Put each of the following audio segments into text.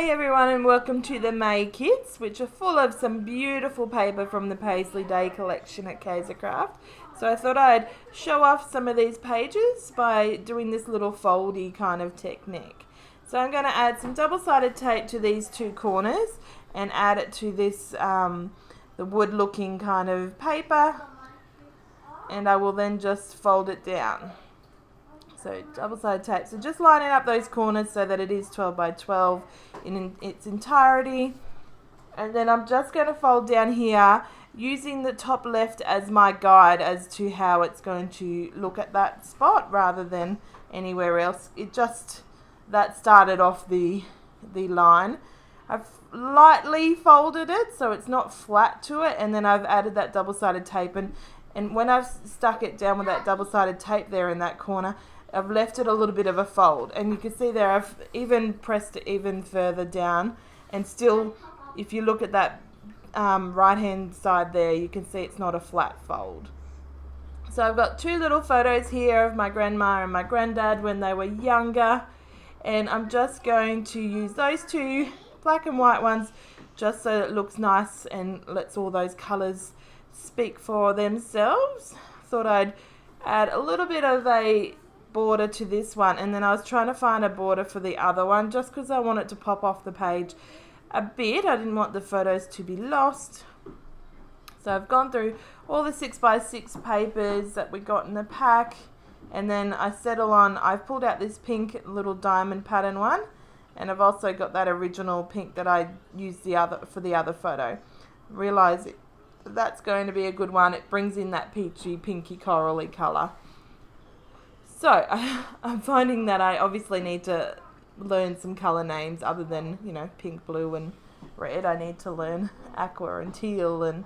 Hey everyone, and welcome to the May kits, which are full of some beautiful paper from the Paisley Day collection at Craft. So I thought I'd show off some of these pages by doing this little foldy kind of technique. So I'm going to add some double-sided tape to these two corners and add it to this the wood looking kind of paper, and I will then just fold it down. So double-sided tape, so just lining up those corners so that it is 12 by 12 in its entirety. And then I'm just going to fold down here using the top left as my guide as to how it's going to look at that spot rather than anywhere else. That started off the line. I've lightly folded it so it's not flat to it, and then I've added that double-sided tape, and when I've stuck it down with that double-sided tape there in that corner, I've left it a little bit of a fold, and you can see there I've even pressed it even further down, and still if you look at that right hand side there, you can see it's not a flat fold. So I've got two little photos here of my grandma and my granddad when they were younger, and I'm just going to use those two black and white ones just so it looks nice and lets all those colours speak for themselves. Thought I'd add a little bit of a border to this one, and then I was trying to find a border for the other one just because I want it to pop off the page a bit. I didn't want the photos to be lost. So I've gone through all the 6x6 papers that we got in the pack, and then I settle on, I've pulled out this pink little diamond pattern one, and I've also got that original pink that I used for the other photo. Realise that's going to be a good one. It brings in that peachy, pinky, corally colour. So I'm finding that I obviously need to learn some colour names other than, pink, blue and red. I need to learn aqua and teal and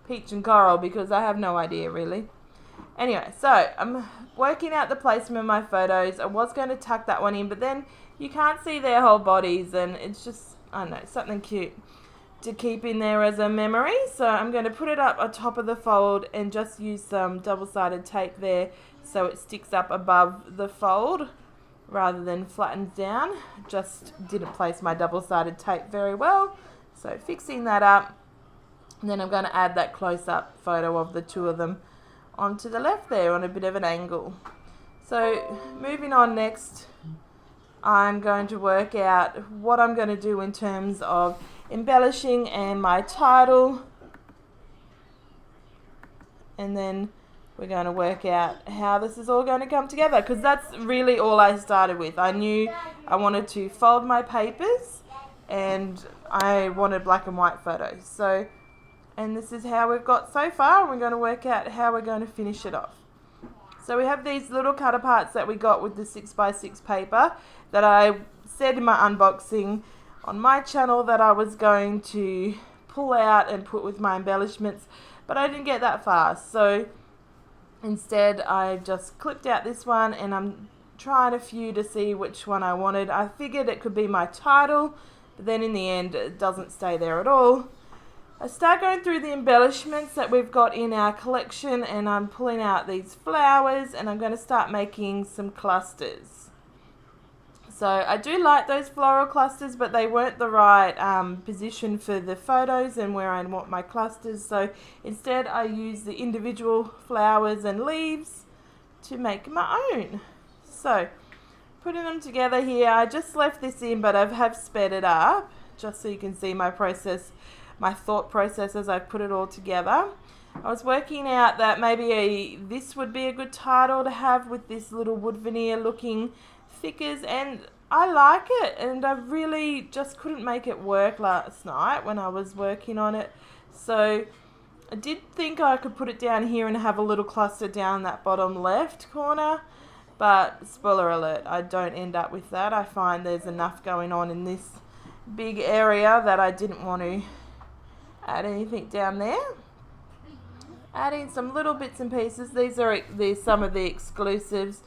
peach and coral because I have no idea really. Anyway, so I'm working out the placement of my photos. I was going to tuck that one in, but then you can't see their whole bodies, and it's just, I don't know, something cute to keep in there as a memory. So I'm going to put it up on top of the fold and just use some double-sided tape there so it sticks up above the fold rather than flattens down. Just didn't place my double-sided tape very well, so fixing that up. And then I'm going to add that close-up photo of the two of them onto the left there on a bit of an angle. So moving on next, I'm going to work out what I'm going to do in terms of embellishing and my title, and then we're going to work out how this is all going to come together, because that's really all I started with. I knew I wanted to fold my papers and I wanted black and white photos. So, and this is how we've got so far. We're going to work out how we're going to finish it off. So we have these little cut aparts that we got with the 6x6 paper that I said in my unboxing on my channel that I was going to pull out and put with my embellishments, but I didn't get that far. So instead I just clipped out this one, and I'm trying a few to see which one I wanted. I figured it could be my title, but then in the end it doesn't stay there at all. I start going through the embellishments that we've got in our collection, and I'm pulling out these flowers, and I'm going to start making some clusters. So I do like those floral clusters, but they weren't the right position for the photos and where I want my clusters. So instead I use the individual flowers and leaves to make my own. So putting them together here, I just left this in, but I have sped it up just so you can see my process, my thought process as I put it all together. I was working out that maybe this would be a good title to have with this little wood veneer looking thickers, and I like it, and I really just couldn't make it work last night when I was working on it. So I did think I could put it down here and have a little cluster down that bottom left corner, but spoiler alert, I don't end up with that. I find there's enough going on in this big area that I didn't want to add anything down there. Adding some little bits and pieces. These are some of the exclusives.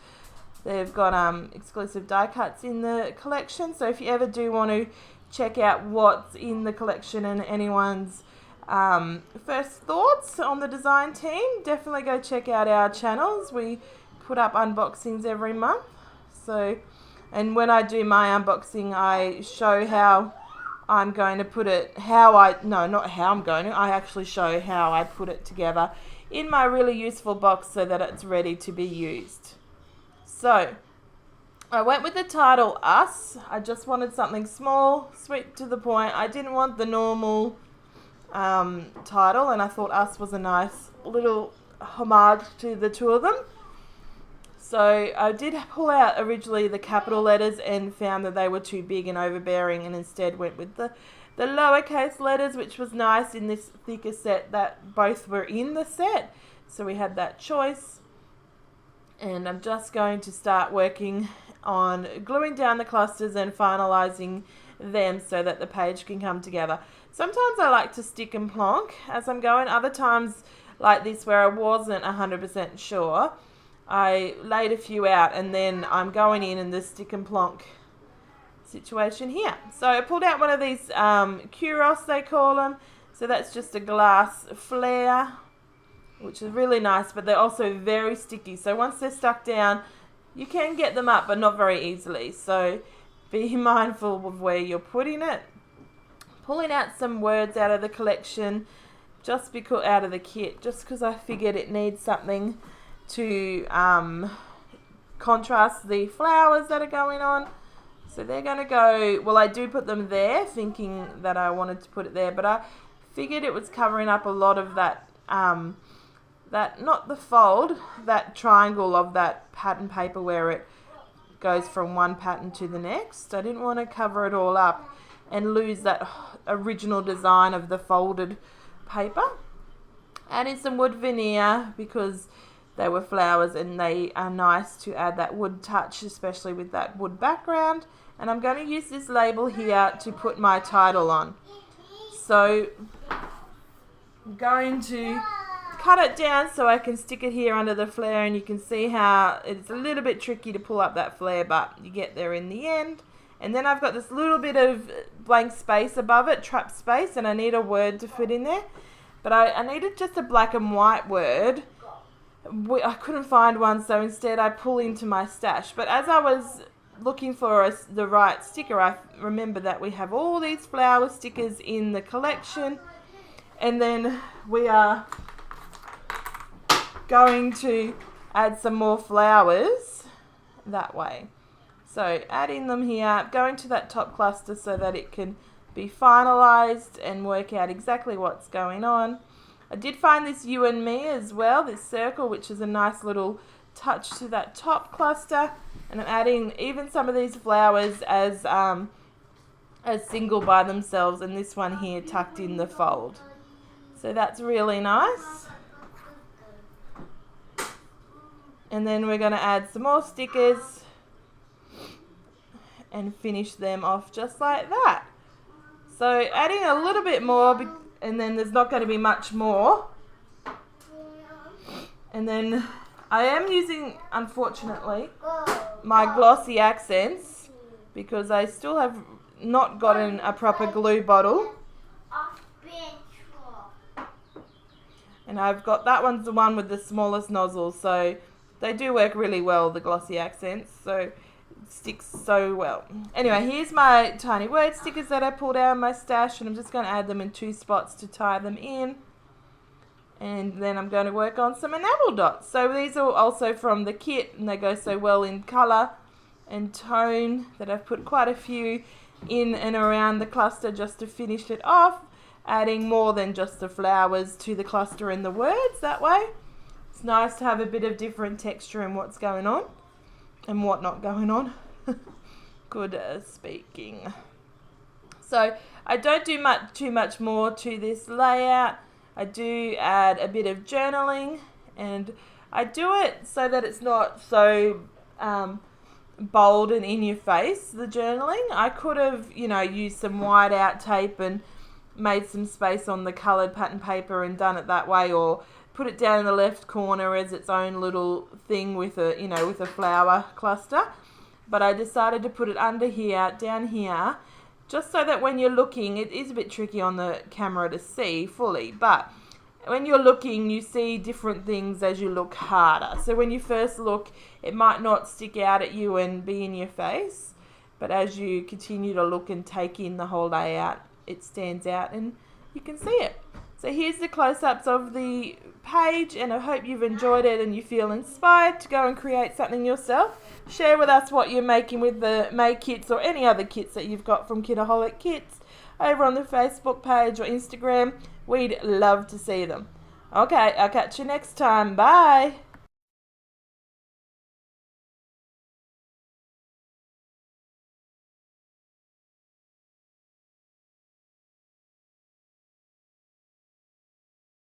They've got exclusive die cuts in the collection, so if you ever do want to check out what's in the collection and anyone's first thoughts on the design team, definitely go check out our channels. We put up unboxings every month. So, and when I do my unboxing, I show how I'm going to put it not how I'm going to, I actually show how I put it together in my really useful box so that it's ready to be used. So, I went with the title Us. I just wanted something small, sweet to the point. I didn't want the normal title, and I thought Us was a nice little homage to the two of them. So I did pull out originally the capital letters and found that they were too big and overbearing, and instead went with the lowercase letters, which was nice in this thicker set that both were in the set. So we had that choice. And I'm just going to start working on gluing down the clusters and finalising them so that the page can come together. Sometimes I like to stick and plonk as I'm going. Other times, like this where I wasn't 100% sure, I laid a few out and then I'm going in the stick and plonk situation here. So I pulled out one of these Kuros, they call them. So that's just a glass flare, which is really nice, but they're also very sticky. So once they're stuck down, you can get them up, but not very easily. So be mindful of where you're putting it. Pulling out some words out of the collection, just because out of the kit, just because I figured it needs something to contrast the flowers that are going on. So they're going to go, well, I do put them there thinking that I wanted to put it there, but I figured it was covering up a lot of that, not the fold, that triangle of that pattern paper where it goes from one pattern to the next. I didn't want to cover it all up and lose that original design of the folded paper. Adding some wood veneer because they were flowers and they are nice to add that wood touch, especially with that wood background. And I'm going to use this label here to put my title on. So I'm going to cut it down so I can stick it here under the flare, and you can see how it's a little bit tricky to pull up that flare, but you get there in the end. And then I've got this little bit of blank space above it, trap space, and I need a word to fit in there. But I needed just a black and white word. I couldn't find one, so instead I pull into my stash. But as I was looking for the right sticker, I remember that we have all these flower stickers in the collection, and then we are going to add some more flowers that way. So adding them here, going to that top cluster so that it can be finalized and work out exactly what's going on. I did find this you and me as well, this circle, which is a nice little touch to that top cluster. And I'm adding even some of these flowers as single by themselves, and this one here tucked in the fold. So that's really nice. And then we're going to add some more stickers and finish them off just like that. So adding a little bit more, and then there's not going to be much more. And then I am using, unfortunately, my glossy accents because I still have not gotten a proper glue bottle. And I've got, that one's the one with the smallest nozzle, so they do work really well, the glossy accents, so it sticks so well. Anyway, here's my tiny word stickers that I pulled out of my stash, and I'm just going to add them in 2 spots to tie them in. And then I'm going to work on some enamel dots. So these are also from the kit, and they go so well in colour and tone that I've put quite a few in and around the cluster just to finish it off, adding more than just the flowers to the cluster and the words that way. It's nice to have a bit of different texture in what's going on and what not going on. Good speaking. So I don't do too much more to this layout. I do add a bit of journaling, and I do it so that it's not so bold and in your face, the journaling. I could have, used some white out tape and made some space on the coloured pattern paper and done it that way, or put it down in the left corner as its own little thing with a flower cluster. But I decided to put it under here, down here, just so that when you're looking, it is a bit tricky on the camera to see fully, but when you're looking, you see different things as you look harder. So when you first look, it might not stick out at you and be in your face, but as you continue to look and take in the whole layout, it stands out and you can see it. So here's the close-ups of the page, and I hope you've enjoyed it and you feel inspired to go and create something yourself. Share with us what you're making with the May kits or any other kits that you've got from Kitaholic Kits over on the Facebook page or Instagram. We'd love to see them. Okay, I'll catch you next time. Bye.